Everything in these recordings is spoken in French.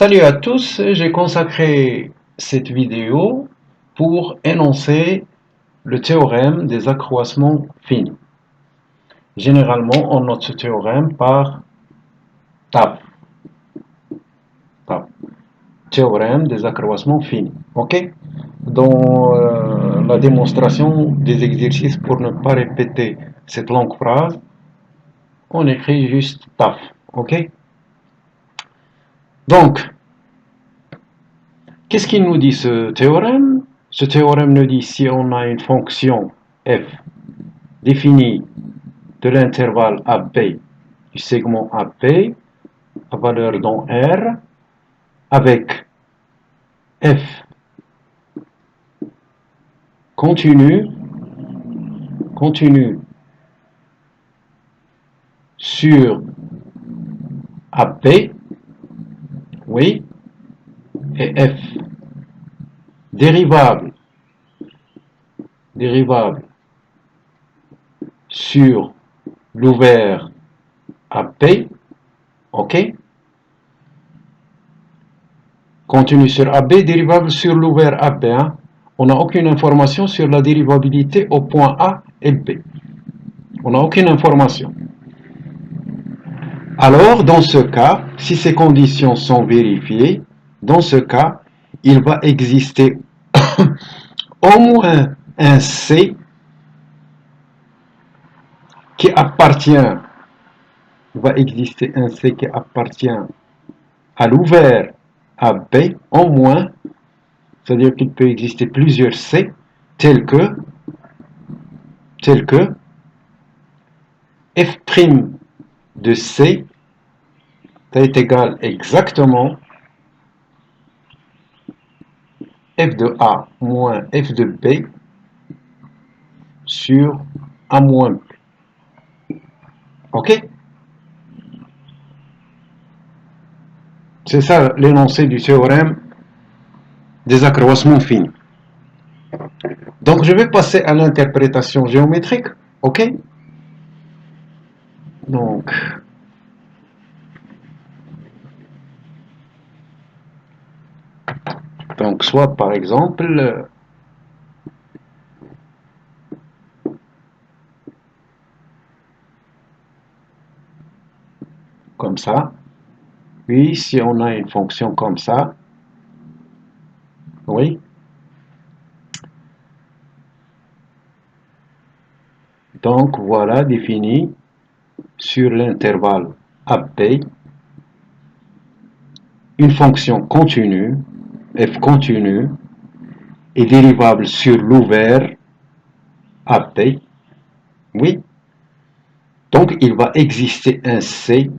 Salut à tous, j'ai consacré cette vidéo pour énoncer le théorème des accroissements finis. Généralement, on note ce théorème par TAP, théorème des accroissements finis. Ok? Dans la démonstration des exercices, pour ne pas répéter cette longue phrase, on écrit juste TAP. Ok? Donc, qu'est-ce qu'il nous dit ce théorème? Ce théorème nous dit si on a une fonction f définie de l'intervalle AB du segment AP à valeur dans R avec f continue sur AP, oui, et f dérivable sur l'ouvert AP, ok, continue sur AB, dérivable sur l'ouvert AB, hein. On n'a aucune information sur la dérivabilité au point A et B. On n'a aucune information. Alors, dans ce cas, si ces conditions sont vérifiées, dans ce cas, il va exister au moins un C qui appartient, à l'ouvert AB, au moins, c'est-à-dire qu'il peut exister plusieurs C, tels que f' de C est égal exactement f de A moins f de B sur A moins B. Ok? C'est ça l'énoncé du théorème des accroissements finis. Donc je vais passer à l'interprétation géométrique. Ok? Donc soit par exemple comme ça. Puis si on a une fonction comme ça, oui, donc voilà défini sur l'intervalle AP une fonction continue, f continue, est dérivable sur l'ouvert AP, oui, donc il va exister un C,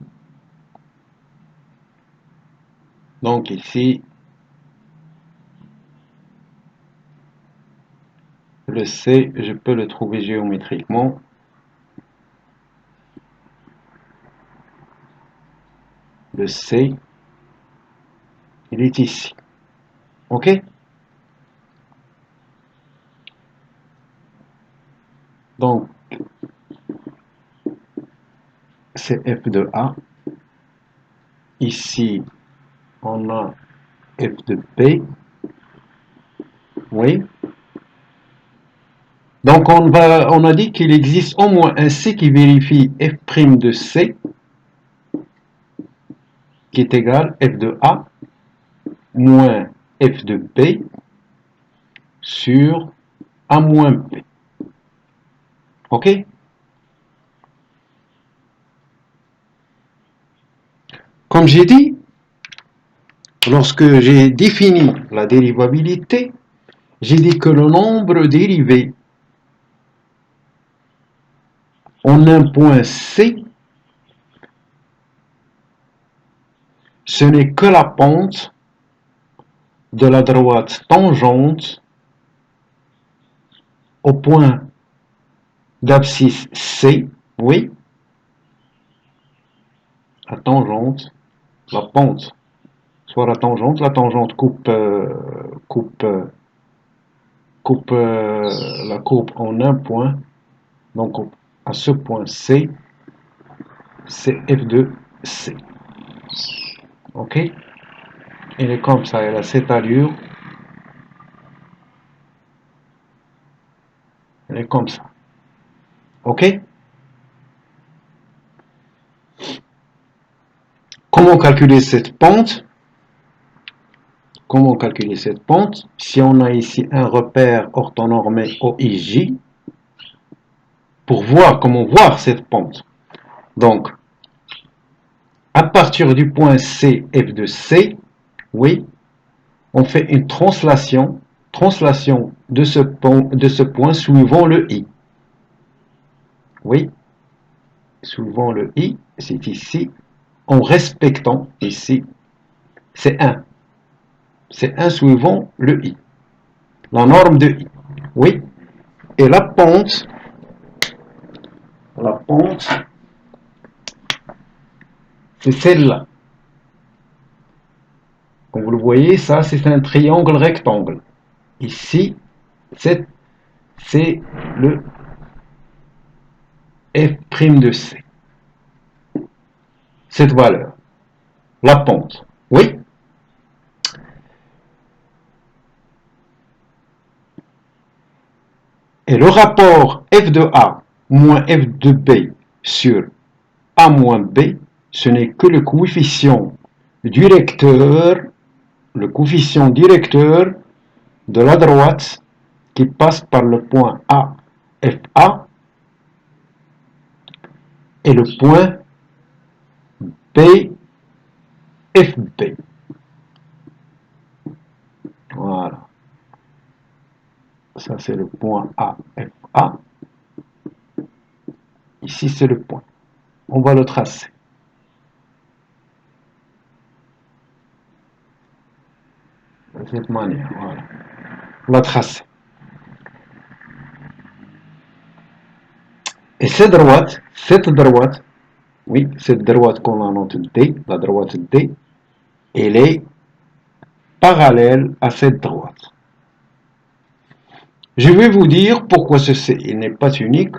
donc ici, le C, je peux le trouver géométriquement, le C, il est ici, ok? Donc, c'est f de A, ici, on a f de B, oui. Donc on a dit qu'il existe au moins un C qui vérifie f' de C qui est égal f de A moins f de B sur A moins B. Ok? Comme j'ai dit, lorsque j'ai défini la dérivabilité, j'ai dit que le nombre dérivé en un point C, ce n'est que la pente de la droite tangente au point d'abscisse C, oui, la tangente, la pente, soit la tangente coupe la courbe en un point, donc à ce point C, c'est f de C. Ok? Elle est comme ça, elle a cette allure, elle est comme ça. Ok? Comment calculer cette pente? Comment calculer cette pente? Si on a ici un repère orthonormé OIJ, pour voir comment voir cette pente. Donc, à partir du point C, F de C, oui, on fait une translation de ce point suivant le I. Oui, suivant le I, c'est ici, en respectant ici, c'est 1. C'est 1 suivant le I. La norme de I. Oui, et la pente, c'est celle-là. Comme vous le voyez, ça c'est un triangle rectangle. Ici, c'est le f' de C. Cette valeur, la pente. Oui. Et le rapport f de A moins f de B sur A moins B, ce n'est que le coefficient directeur de la droite qui passe par le point A, FA, et le point B, FB. Voilà. Ça, c'est le point A, FA. Ici, c'est le point. On va le tracer. De cette manière, voilà. On va tracer. Et cette droite, oui, cette droite qu'on a notée D, la droite D, elle est parallèle à cette droite. Je vais vous dire pourquoi ceci n'est pas unique,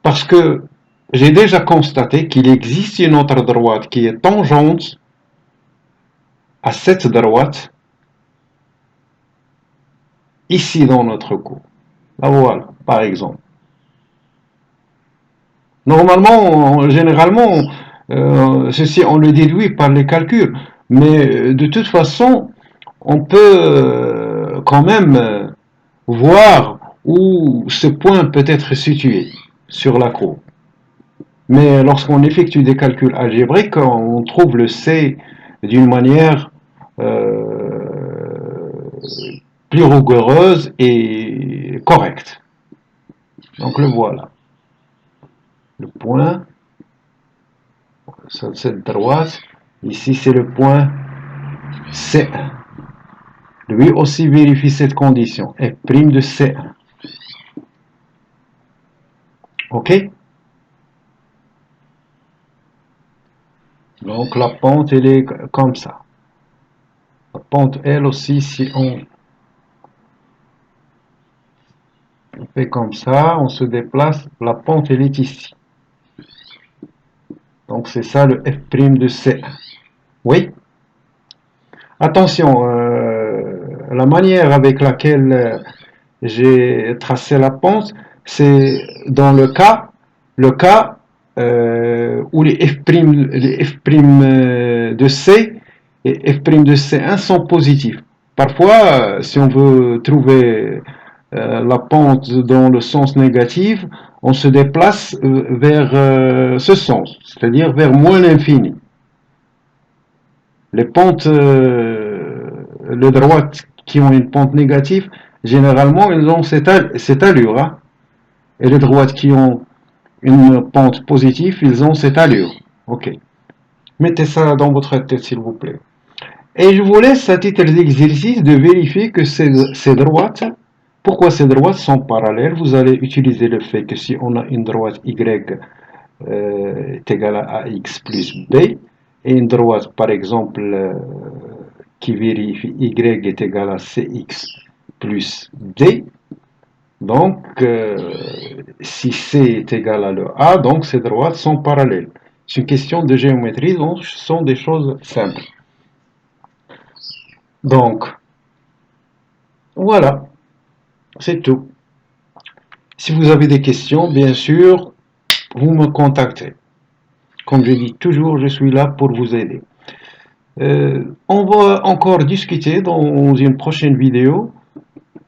parce que j'ai déjà constaté qu'il existe une autre droite qui est tangente à cette droite, ici dans notre cours. La voilà, par exemple. Normalement, généralement, ceci on le déduit par les calculs, mais de toute façon, on peut quand même voir où ce point peut être situé sur la courbe. Mais lorsqu'on effectue des calculs algébriques, on trouve le C d'une manière plus rigoureuse et correcte. Donc le voilà. Le point, cette droite, ici c'est le point C1. Lui aussi vérifie cette condition, F' de C1. Ok? Donc la pente, elle est comme ça. La pente, elle aussi, si on fait comme ça, on se déplace, la pente, elle est ici. Donc c'est ça le F' de C1. Oui? Attention, la manière avec laquelle j'ai tracé la pente, c'est dans le cas où les F' de C et F' de C1 sont positifs. Parfois, si on veut trouver la pente dans le sens négatif, on se déplace vers ce sens, c'est-à-dire vers moins l'infini. Les pentes, les droites qui ont une pente négative, généralement, elles ont cette allure. Hein. Et les droites qui ont une pente positive, ils ont cette allure. Ok. Mettez ça dans votre tête, s'il vous plaît. Et je vous laisse à titre d'exercice de vérifier que ces droites, pourquoi ces droites sont parallèles. Vous allez utiliser le fait que si on a une droite Y est égale à AX plus B, et une droite, par exemple, qui vérifie Y est égal à CX plus D, donc si C est égal à le A, donc ces droites sont parallèles. C'est une question de géométrie, donc ce sont des choses simples. Donc, voilà, c'est tout. Si vous avez des questions, bien sûr, vous me contactez. Comme je dis toujours, je suis là pour vous aider. On va encore discuter dans une prochaine vidéo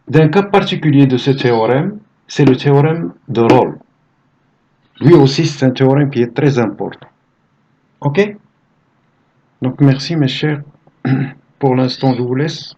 d'un cas particulier de ce théorème, c'est le théorème de Rolle. Lui aussi, c'est un théorème qui est très important. Ok? Donc merci mes chers. Pour l'instant, je vous laisse.